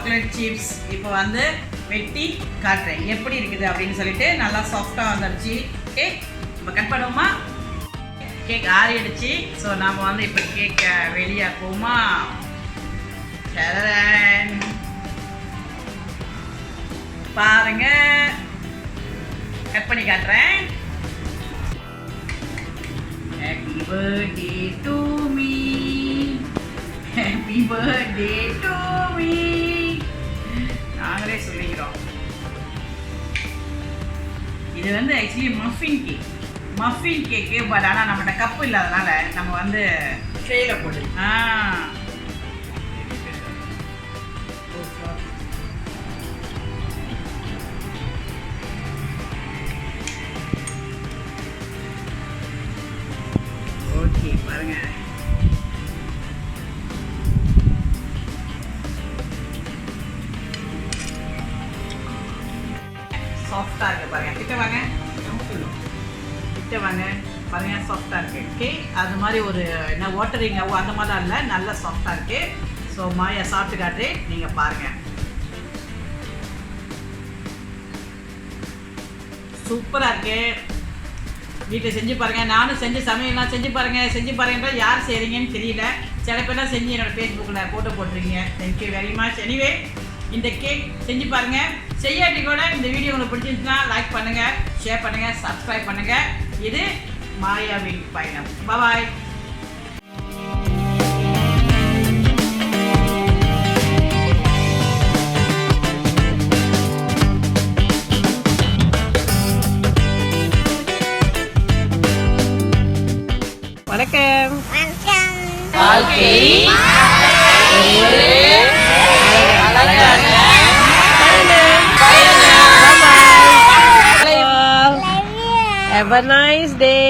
Chocolate chips இப்போ வந்து வெட்டி காட்டுறேன் எப்படி இருக்குது அப்படின்னு சொல்லிட்டு. நல்லா சாஃப்டாக வந்துடுச்சு கேக். இப்போ கட் பண்ணுவோமா? கேக் ஆறிடுச்சு. ஸோ நாம் வந்து இப்போ கேக்கை வெளியாக்குவோமா? பாருங்க, கட் பண்ணி காட்டுறேன். Happy birthday to me, happy birthday to me. நாங்களே சொல்லிக்கிறோம். இது வந்து ஆக்சுவலி மஃபின் கேக்கு. பட் ஆனால் நம்மகிட்ட கப்பு இல்லாதனால நம்ம வந்து ட்ரேல போட்டு ஓகே. பாருங்க, சாஃப்டா இருக்கு பாருங்க. கிட்ட வாங்க பாருங்க, சாஃப்டா இருக்கு. ஓகே, அது மாதிரி ஒரு என்ன வாட்டரிங் அந்த மாதிரிலாம் இல்லை, நல்லா சாஃப்டா இருக்கு. ஸோ மாயா சாப்பிட்டு காட்டு, நீங்க பாருங்க. சூப்பரா இருக்கு. வீட்டில் செஞ்சு பாருங்கள். நானும் சமையல்லாம் செஞ்சு பாருங்கன்ற யார் செய்கிறீங்கன்னு தெரியல. சில பேர்லாம் செஞ்சு என்னோடய ஃபேஸ்புக்கில் ஃபோட்டோ போட்டிருக்கீங்க. Thank you very much. எனிவே, இந்த கேக் செஞ்சு பாருங்கள். செய்யாட்டி கூட இந்த வீடியோ உங்களுக்கு பிடிச்சிருந்துச்சுன்னா லைக் பண்ணுங்கள், ஷேர் பண்ணுங்கள், சப்ஸ்கிரைப் பண்ணுங்கள். இது மாயாவின் பயணம். பாய். வணக்கம். வாழ்க்கை Have a nice day.